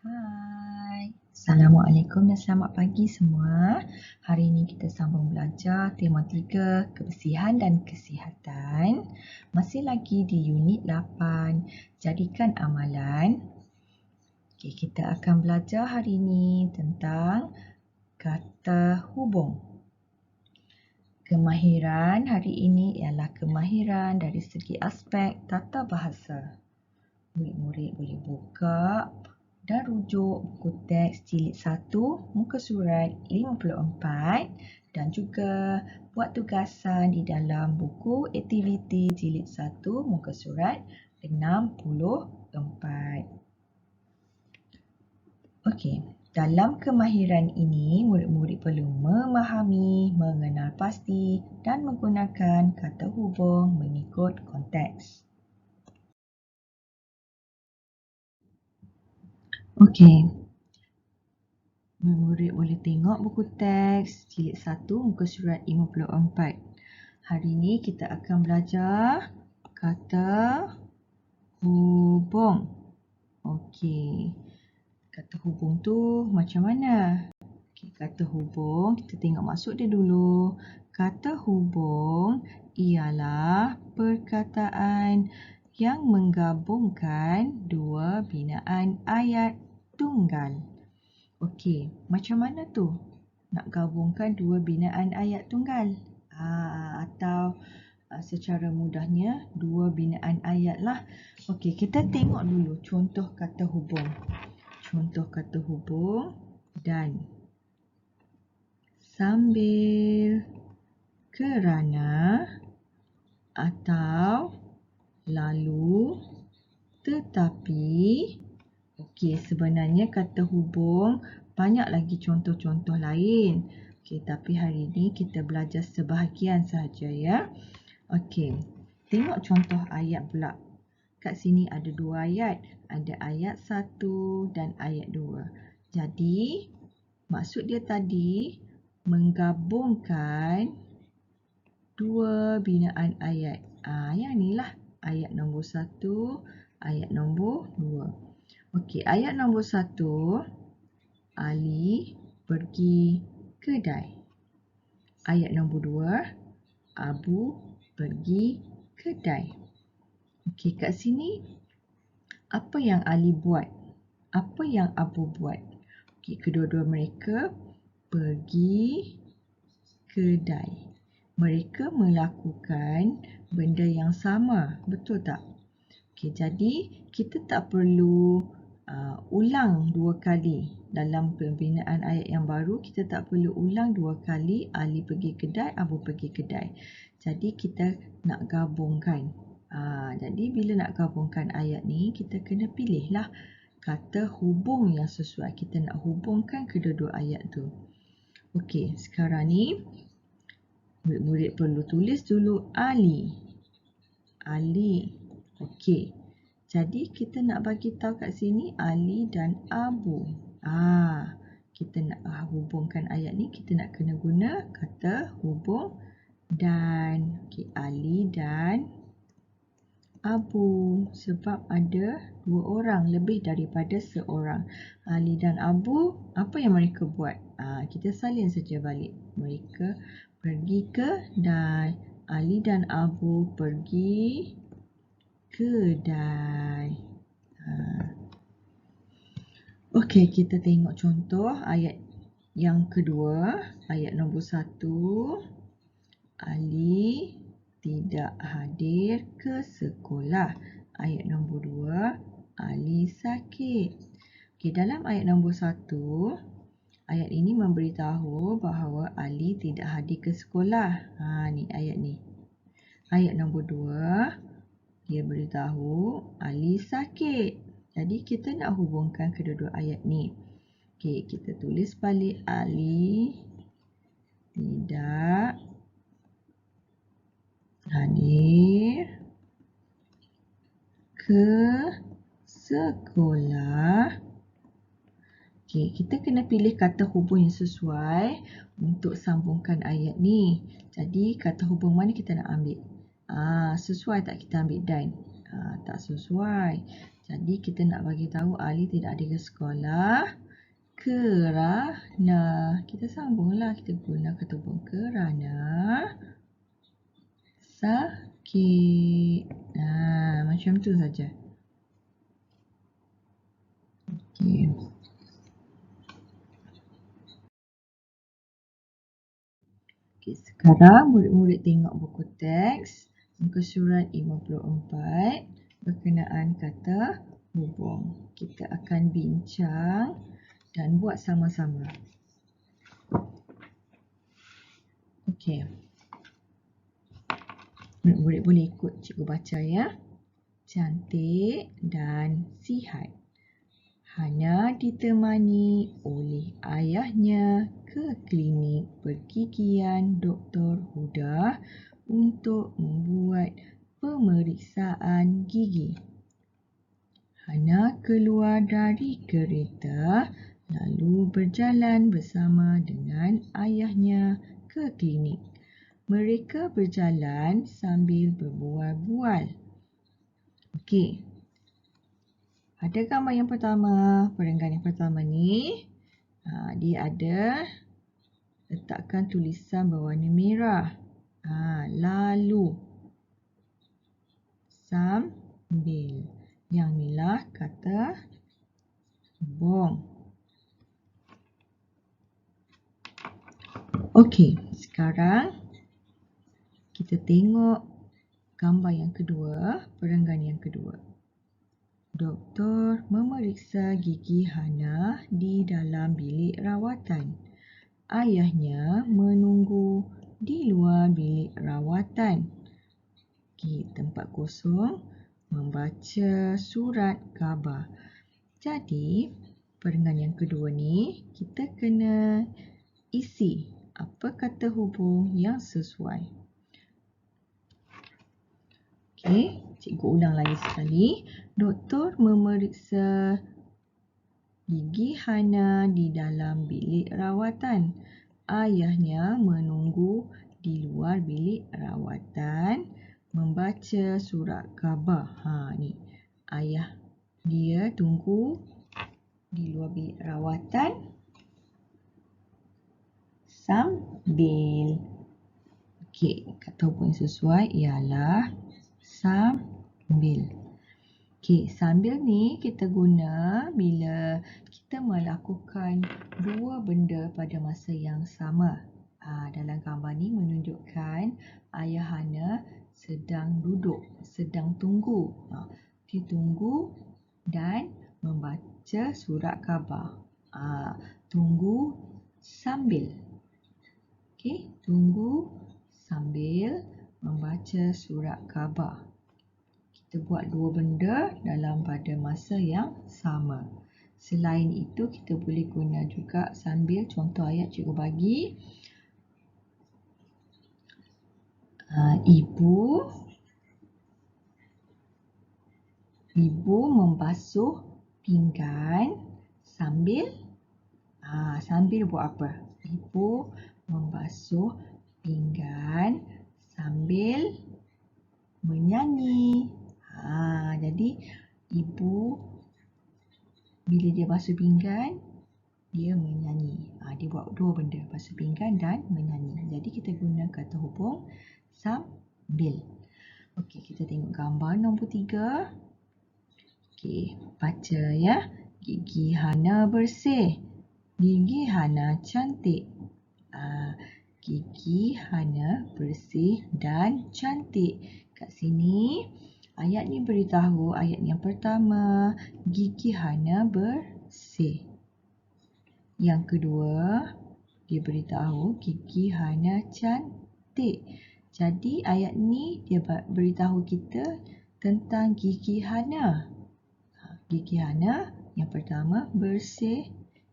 Hai, Assalamualaikum dan selamat pagi semua. Hari ini kita sambung belajar tema 3, kebersihan dan kesihatan. Masih lagi di unit 8, jadikan amalan. Okey, kita akan belajar hari ini tentang kata hubung. Kemahiran hari ini ialah kemahiran dari segi aspek tata bahasa. Murid-murid boleh buka dan rujuk buku teks jilid 1, muka surat 54 dan juga buat tugasan di dalam buku aktiviti jilid 1, muka surat 64. Okey, dalam kemahiran ini, murid-murid perlu memahami, mengenal pasti dan menggunakan kata hubung mengikut konteks. Okey, murid boleh tengok buku teks jilid 1 muka surat 54. Hari ini kita akan belajar kata hubung. Okey. Kata hubung tu macam mana? Okey, kata hubung kita tengok maksud dia dulu. Kata hubung ialah perkataan yang menggabungkan dua binaan ayat tunggal. Okey, macam mana tu nak gabungkan dua binaan ayat tunggal? Atau secara mudahnya dua binaan ayat lah. Okey, kita tengok dulu contoh kata hubung. Contoh kata hubung dan sambil, kerana, atau, lalu, tetapi. Okey, sebenarnya kata hubung banyak lagi contoh-contoh lain. Okey, tapi hari ini kita belajar sebahagian sahaja ya. Okey, tengok contoh ayat pula. Kat sini ada dua ayat. Ada ayat 1 dan ayat 2. Jadi, maksud dia tadi menggabungkan dua binaan ayat. Yang ni lah ayat nombor 1, ayat nombor 2. Okey, ayat nombor 1, Ali pergi kedai. Ayat nombor 2, Abu pergi kedai. Okey, kat sini apa yang Ali buat? Apa yang Abu buat? Okey, kedua-dua mereka pergi kedai. Mereka melakukan benda yang sama, betul tak? Okey, jadi kita tak perlu ulang dua kali. Dalam pembinaan ayat yang baru, kita tak perlu ulang dua kali Ali pergi kedai, Abu pergi kedai. Jadi kita nak gabungkan. Jadi bila nak gabungkan ayat ni, kita kena pilihlah kata hubung yang sesuai. Kita nak hubungkan kedua-dua ayat tu. Okey, sekarang ni murid-murid perlu tulis dulu Ali. Ali. Okey. Jadi kita nak bagi tahu kat sini Ali dan Abu. Kita nak hubungkan ayat ni, kita nak kena guna kata hubung dan. Okey, Ali dan Abu, sebab ada dua orang, lebih daripada seorang. Ali dan Abu, apa yang mereka buat? Kita salin saja balik. Mereka pergi kedai. Ali dan Abu pergi kedai. Okey, kita tengok contoh ayat yang kedua. Ayat nombor 1. Ali tidak hadir ke sekolah. Ayat nombor 2. Ali sakit. Okey, dalam ayat nombor 1, ayat ini memberitahu bahawa Ali tidak hadir ke sekolah. Ni ayat ni. Ayat nombor 2, dia beritahu Ali sakit. Jadi kita nak hubungkan kedua-dua ayat ni. Okey, kita tulis balik Ali tidak hadir ke sekolah. Okey, kita kena pilih kata hubung yang sesuai untuk sambungkan ayat ni. Jadi kata hubung mana kita nak ambil? Sesuai tak kita ambil dan? Tak sesuai. Jadi kita nak bagi tahu Ali tidak ada ke sekolah kerana, kita sambunglah, kita guna kata hubung kerana sakit. Macam tu saja. Okey. Okey, sekarang murid-murid tengok buku teks muka surat 54 berkenaan kata hubung. Kita akan bincang dan buat sama-sama. Okey. Murid-murid boleh ikut cikgu baca ya. Cantik dan sihat. Hana ditemani oleh ayahnya ke klinik pergigian Dr. Huda untuk membuat pemeriksaan gigi. Hana keluar dari kereta lalu berjalan bersama dengan ayahnya ke klinik. Mereka berjalan sambil berbual-bual. Okey. Ada gambar yang pertama, perenggan yang pertama ni, dia ada letakkan tulisan berwarna merah. Lalu, sambil. Yang inilah kata hubung. Okey, sekarang kita tengok gambar yang kedua, perenggan yang kedua. Doktor memeriksa gigi Hana di dalam bilik rawatan. Ayahnya menunggu di luar bilik rawatan. Tempat kosong membaca surat khabar. Jadi, perenggan yang kedua ni kita kena isi apa kata hubung yang sesuai. Okey, cikgu ulang lagi sekali. Doktor memeriksa gigi Hana di dalam bilik rawatan. Ayahnya menunggu di luar bilik rawatan membaca surat khabar. Ni. Ayah dia tunggu di luar bilik rawatan sambil. Okey, kata hubung yang sesuai ialah sambil. Okey, sambil ni kita guna bila kita melakukan dua benda pada masa yang sama. Dalam gambar ni menunjukkan ayah Hana sedang duduk, sedang tunggu. Dia tunggu dan membaca surat khabar. Tunggu sambil. Okey, tunggu sambil membaca surat khabar. Kita buat dua benda dalam pada masa yang sama. Selain itu, kita boleh guna juga sambil contoh ayat cikgu bagi. Ibu membasuh pinggan sambil buat apa? Ibu membasuh pinggan sambil menyanyi. Jadi ibu bila dia basuh pinggan dia menyanyi. Dia buat dua benda, basuh pinggan dan menyanyi. Jadi kita guna kata hubung sambil. Okey, kita tengok gambar nombor 3. Okey, baca ya. Gigi Hana bersih. Gigi Hana cantik. Gigi Hana bersih dan cantik. Kat sini ayat ni beritahu, ayat yang pertama, gigi Hana bersih. Yang kedua, dia beritahu gigi Hana cantik. Jadi ayat ni dia beritahu kita tentang gigi Hana. Gigi Hana yang pertama bersih,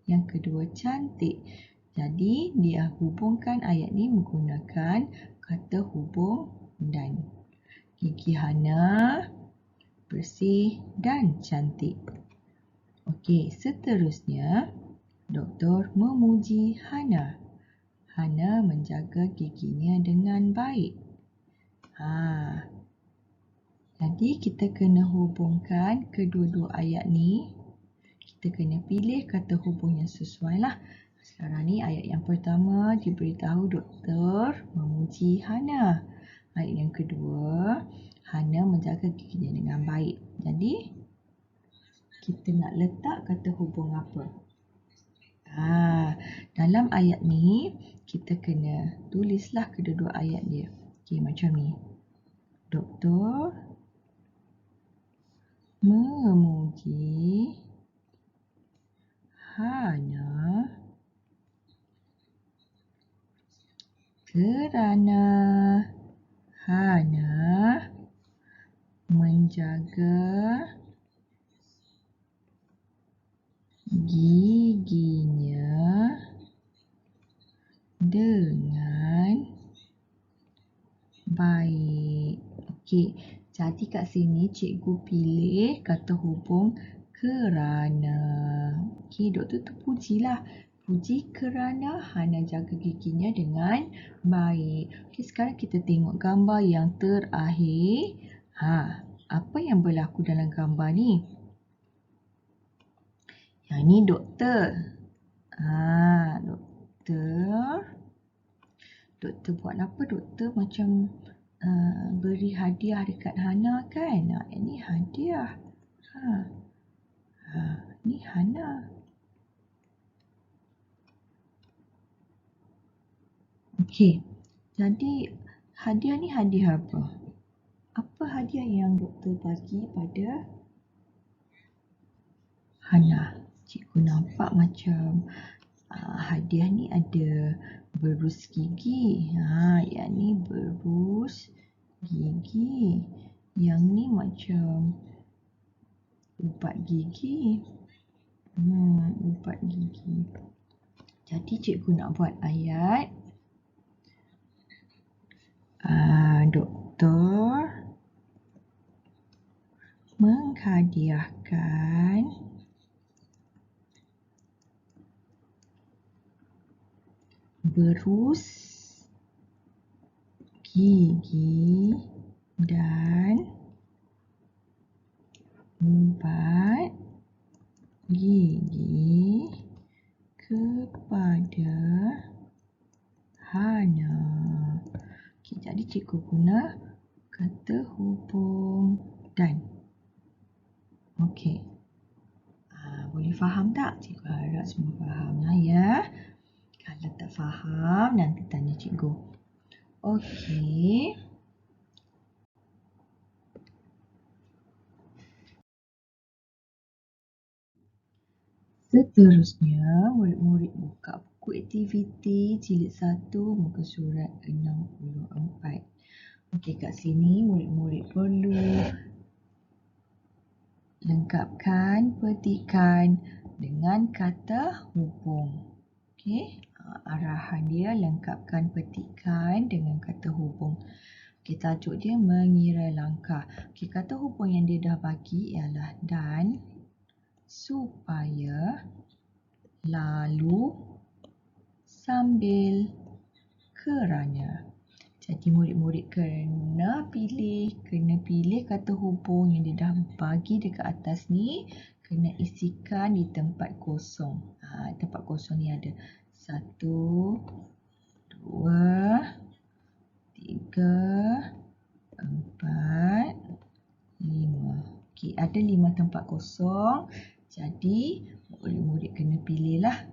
yang kedua cantik. Jadi dia hubungkan ayat ni menggunakan kata hubung dan. Gigi Hana bersih dan cantik. Okey, seterusnya doktor memuji Hana. Hana menjaga giginya dengan baik. Jadi kita kena hubungkan kedua-dua ayat ni. Kita kena pilih kata hubung yang sesuai lah. Sekarang ni ayat yang pertama diberitahu doktor memuji Hana. Ayat yang kedua, Hana menjaga giginya dengan baik. Jadi kita nak letak kata hubung apa? Dalam ayat ni kita kena tulislah kedua-dua ayat dia. Okey, macam ni. Doktor memuji Hana kerana Hana menjaga giginya dengan baik. Okey, jadi kat sini cikgu pilih kata hubung kerana. Okey, doktor tu pujilah. Puji kerana Hana jaga giginya dengan baik. Okey, sekarang kita tengok gambar yang terakhir. Apa yang berlaku dalam gambar ni? Yang ni doktor. Doktor buat apa? Doktor macam beri hadiah dekat Hana kan? Ini hadiah. Ni Hana. Okey. Jadi hadiah ni hadiah apa? Apa hadiah yang doktor bagi pada Hana? Cikgu nampak macam hadiah ni ada berus gigi. Yang ni berus gigi. Yang ni macam ubat gigi. Ubat gigi. Jadi cikgu nak buat ayat. Doktor menghadiahkan berus gigi dan ubat gigi kepada Hana. Okey, jadi cikgu guna kata hubung dan. Okey. Boleh faham tak? Cikgu harap semua faham lah ya. Kalau tak faham, nanti tanya cikgu. Okey. Seterusnya, murid-murid buka buku aktiviti jilid 1 muka surat 64. Okey, kat sini murid-murid perlu lengkapkan petikan dengan kata hubung. Okey, arahan dia lengkapkan petikan dengan kata hubung. Okey, tajuk dia mengira langkah. Okey, kata hubung yang dia dah bagi ialah dan, supaya, lalu, sambil, kerana. Jadi murid-murid kena pilih kata hubung yang dia dah bagi dekat atas ni, kena isikan di tempat kosong. Tempat kosong ni ada 1, 2, 3, 4, 5. Okey, ada 5 tempat kosong. Jadi murid-murid kena pilihlah.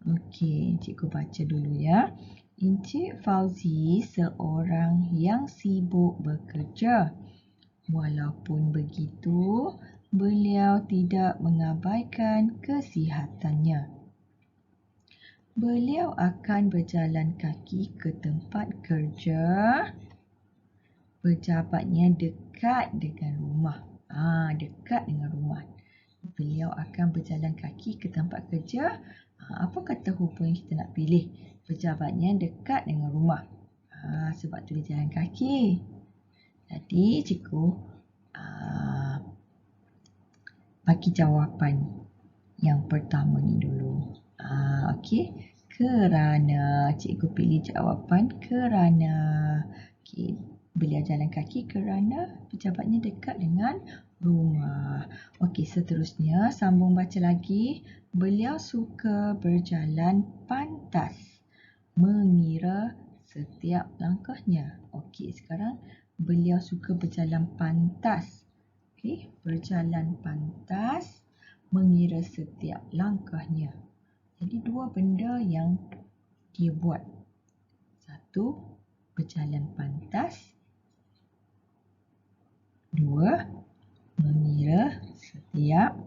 Okey, cikgu baca dulu ya. Encik Fauzi seorang yang sibuk bekerja. Walaupun begitu, beliau tidak mengabaikan kesihatannya. Beliau akan berjalan kaki ke tempat kerja. Pejabatnya dekat dengan rumah. Dekat dengan rumah. Beliau akan berjalan kaki ke tempat kerja. Apa kata hubung yang kita nak pilih? Pejabatnya dekat dengan rumah. Sebab tu dia jalan kaki. Jadi cikgu bagi jawapan yang pertama ni dulu. Okey. Kerana. Cikgu pilih jawapan kerana. Okey. Beliau jalan kaki kerana pejabatnya dekat dengan rumah. Okey, seterusnya sambung baca lagi. Beliau suka berjalan pantas, mengira setiap langkahnya. Okey, sekarang beliau suka berjalan pantas. Okey, berjalan pantas, mengira setiap langkahnya. Jadi dua benda yang dia buat. Satu, berjalan pantas. Dua, mengira setiap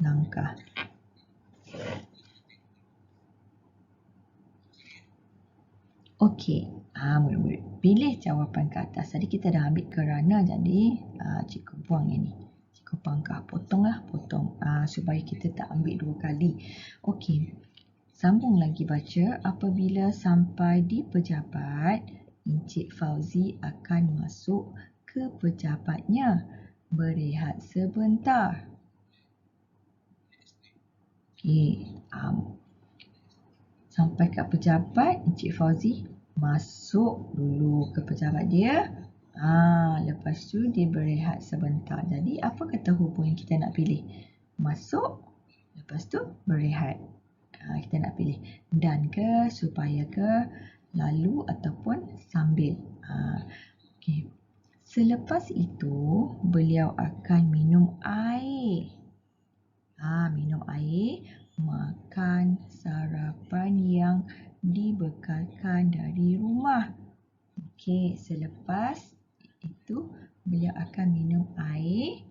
langkah. Okey, murid-murid, pilih jawapan ke atas. Tadi kita dah ambil kerana, jadi cikgu buang yang ni. Cikgu pangkah, potong supaya kita tak ambil dua kali. Okey, sambung lagi baca. Apabila sampai di pejabat, Encik Fauzi akan masuk ke pejabatnya, berehat sebentar. Okey, sampai kat pejabat, Encik Fauzi masuk dulu ke pejabat dia. Lepas tu dia berehat sebentar. Jadi apa kata hubung yang kita nak pilih? Masuk, lepas tu berehat. Kita nak pilih dan ke, supaya ke, lalu ataupun sambil. Okay. Selepas itu, beliau akan minum air. Minum air, makan sarapan yang dibekalkan dari rumah. Okey, selepas itu beliau akan minum air,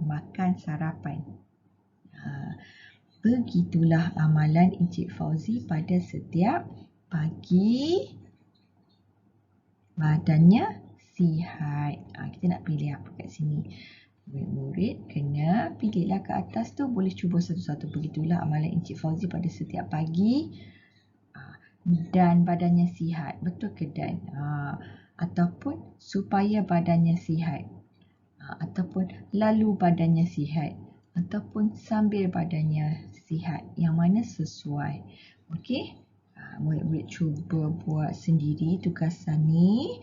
makan sarapan. Begitulah amalan Encik Fauzi pada setiap pagi. Badannya sihat. Kita nak pilih apa kat sini? Murid-murid kena pilihlah ke atas tu. Boleh cuba satu-satu. Begitulah amalan Encik Fauzi pada setiap pagi. Dan badannya sihat. Betul ke dan? Ataupun supaya badannya sihat. Ataupun lalu badannya sihat. Ataupun sambil badannya sihat. Yang mana sesuai. Okey? Murid-murid cuba buat sendiri tugasan ni.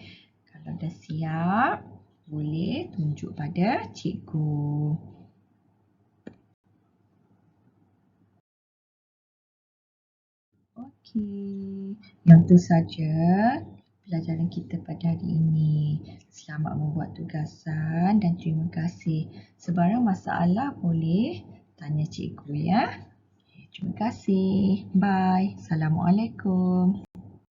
Kalau dah siap, boleh tunjuk pada cikgu. Okey, yang tu saja pelajaran kita pada hari ini. Selamat membuat tugasan dan terima kasih. Sebarang masalah boleh tanya cikgu ya. Terima kasih. Bye. Assalamualaikum.